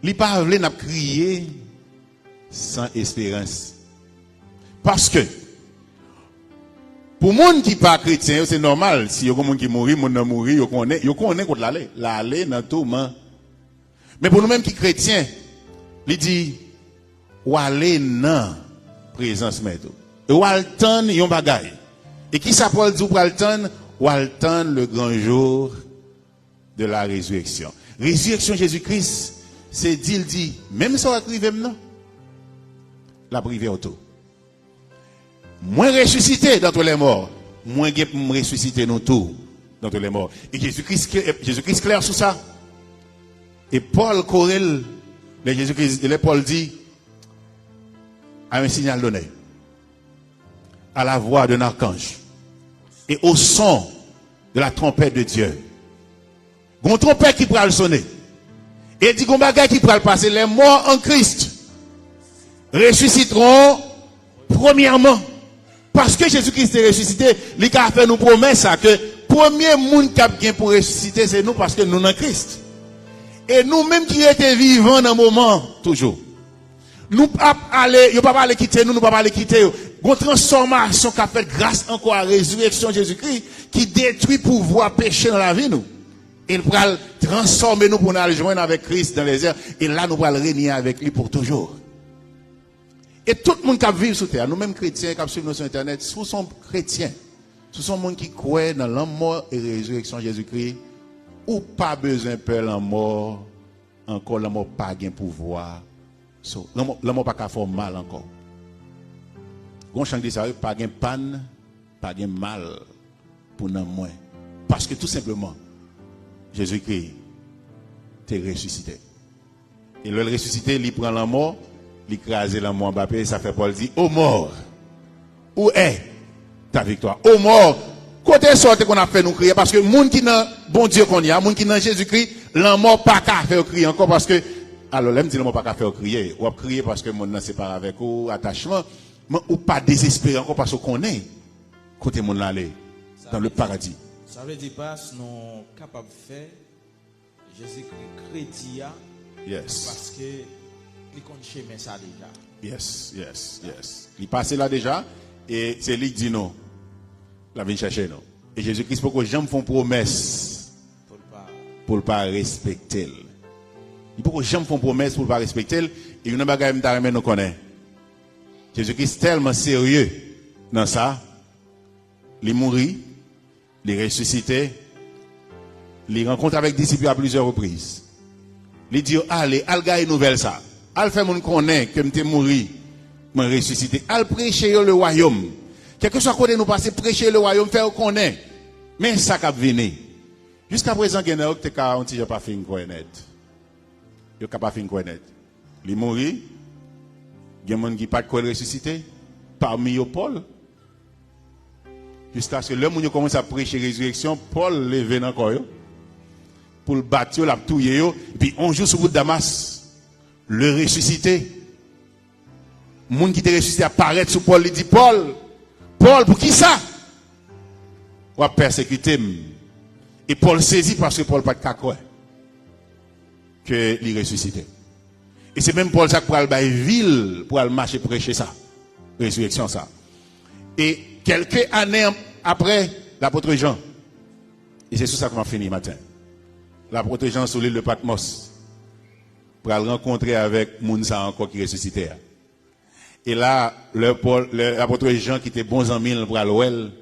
il pas voulu n'a crier sans espérance. Parce que pour les gens qui ne sont pas chrétiens, c'est normal. Si il y a des gens qui mourent, ils connaissent contre l'aller. L'aller dans tout le monde. Mais pour nous-mêmes qui sommes chrétiens, il dit, ou aller dans la présence de Dieu. Et ou attendre yon bagay. Et qui ça Paul dit ou attendre? Ou attendre le grand jour de la résurrection. Résurrection Jésus-Christ, c'est dit, même si on va priver maintenant, la priver auto. Moins ressuscité dans tous les morts, moins ressuscité nous tous dans tous les morts. Et Jésus-Christ clair sur ça. Et Paul Corel, Paul dit, à un signal donné, à la voix d'un archange, et au son de la trompette de Dieu. Une trompette qui pourra le sonner. Et dit qu'on bagage qui pourra le passer. Les morts en Christ ressusciteront premièrement. Parce que Jésus-Christ est ressuscité, il a fait nous promesse que le premier monde qui a bien pour ressusciter, c'est nous parce que nous sommes en Christ. Et nous-mêmes qui étions vivants dans le moment, toujours. Nous ne pouvons pas aller quitter nous, ne pouvons pas aller quitter. Une transformation qui a fait grâce encore à la résurrection de Jésus-Christ, qui détruit le pouvoir péché dans la vie, nous. Il va transformer nous pour nous joindre avec Christ dans les airs. Et là, nous allons régner avec lui pour toujours. Et tout le monde qui vit sur terre, nous-mêmes chrétiens qui suivent nous sur Internet, ce sont chrétiens. Ce sont les gens qui croient dans la mort et la résurrection de Jésus-Christ. Ou pas besoin de peur la mort. Encore, la mort pas de pouvoir. La mort pas qu'à faire mal encore. On chante ça, pas de panne, pas de mal pour nous moins. Parce que tout simplement, Jésus-Christ t'est ressuscité. Et le ressuscité, il prend la mort, il écrase la mort en bas, et ça fait Paul dit, ô mort, où est ta victoire? Ô mort, côté sorte qu'on a fait nous crier, parce que moun qui n'a bon Dieu qu'on y a, moun qui n'a Jésus-Christ, la mort pas qu'à faire crier encore, parce que, alors là, me dit la mort pas qu'à faire crier, ou à crier parce que mon n'a séparé avec ou attachement, mais ou pas désespérer encore parce qu'on est, côté mon l'aller, dans le paradis. Ça veut dire pas nous capables de faire Jésus-Christ chrétien. Yes. Parce que il compte chemin ça déjà. Yes. Il passe là déjà et c'est lui qui dit non. La vient chercher nous. Et Jésus-Christ pour que les gens font promesse pour ne pas respecter. Il faut que les gens font promesse pour ne pas respecter et une bagaille me nous connaît. Jésus-Christ tellement sérieux dans ça. Il mourit, il ressuscité, il rencontre avec des disciples à plusieurs reprises. Il dit allez, allez une nouvelle ça. Al fait mon connaît que m'te mouri, m'en ressuscité. Al prêcher le royaume. Quelque soit côté nous passer prêcher le royaume, faire connaît. Mais ça cap venir. Jusqu'à présent il y a des gens qui n'ont pas fait une connaître. Ils n'ont pas fait une connaître. Il mourit. Il y a des gens qui pas de quoi ressusciter. Parmi eux Paul. Jusqu'à ce que l'homme qui commence à prêcher résurrection, Paul lève encore pour le battre, la touiller, et puis on joue sur route Damas, le ressuscité. Le monde qui était ressuscité apparaît sur Paul, il dit Paul, pour qui ça? On va persécuter. Et Paul saisit parce que Paul pas de quoi que il ressuscité. Et c'est même Paul ça pour aller ville pour aller marcher prêcher ça, résurrection ça. Et Quelques années après, l'apôtre Jean, et c'est sur ça qu'on a fini matin, l'apôtre Jean sur l'île de Patmos, pour le rencontrer avec Mounsa encore qui ressuscitait. Et là, l'apôtre Jean qui était bon en mille pour l'ouel,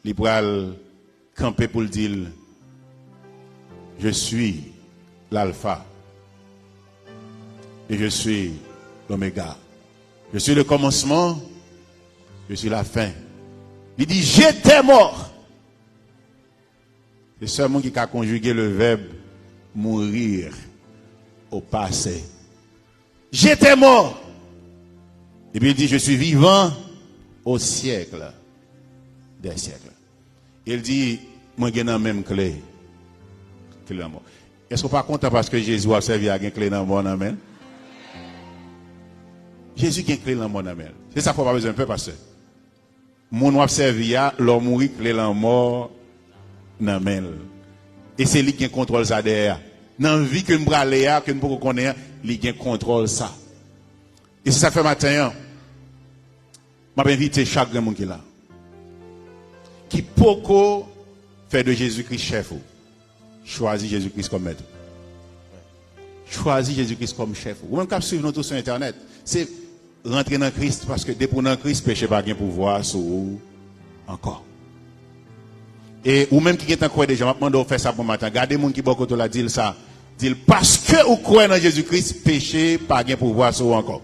il pour camper pour le dire, je suis l'alpha et je suis l'oméga. Je suis le commencement, je suis la fin. Il dit, j'étais mort. C'est seulement qui a conjugué le verbe mourir au passé. J'étais mort. Et puis il dit, je suis vivant au siècle des siècles. Il dit, moi j'ai la même clé. Est-ce qu'on n'est pas content parce que Jésus a servi à une clé dans mon amen? Jésus qui a une clé dans mon amen. C'est ça qu'il ne faut pas besoin de faire, pasteur. Mon a servi à l'homme mourir clé dans mort amen. Et c'est lui qui contrôle ça derrière. Dans la vie que nous bralons, que nous pouvons connaître, lui qui contrôle ça. Et c'est ça fait matin. Je vais inviter chaque monde qui est là. Qui peut faire de Jésus-Christ chef. Choisis Jésus-Christ comme maître. Choisis Jésus-Christ comme chef. Ou même quand suivre nous tous sur Internet, c'est rentrer dans Christ parce que dès pour dans Christ, péché pas gain pouvoir sur vous encore. Et ou même qui est encore déjà, je demande de faire ça pour matin. Gardez les gens qui beaucoup la dit ça. Dit parce que vous croyez dans Jésus-Christ, péché pas gain pouvoir sur vous encore.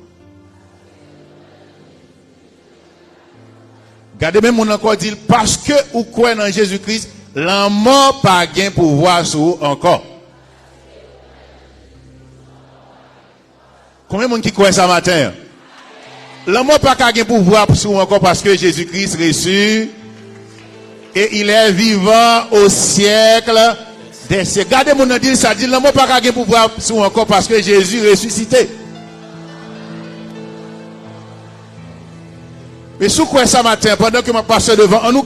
Gardez même mon encore dit parce que vous croyez dans Jésus-Christ, la mort pas gain pouvoir sur vous encore. Combien de gens qui croient ça matin? La mort pas gain pouvoir sur vous encore parce que Jésus-Christ reçu et il est vivant au siècle des siècles. Gardez mon dire ça dit la mort pas gain pouvoir sur vous encore parce que Jésus ressuscité. Mais sous quoi ça matin, pendant que je passe devant, on nous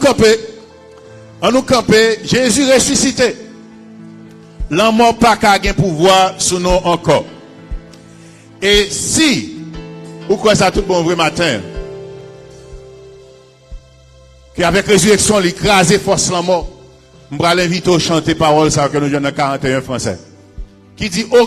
camper, Jésus ressuscité. La mort pas qu'à pouvoir sur nous encore. Et si, vous croyez ça tout bon vrai matin, qu'avec résurrection, l'écraser force la mort, je vais l'inviter à chanter parole ça que nous avons dans 41 français. Qui dit,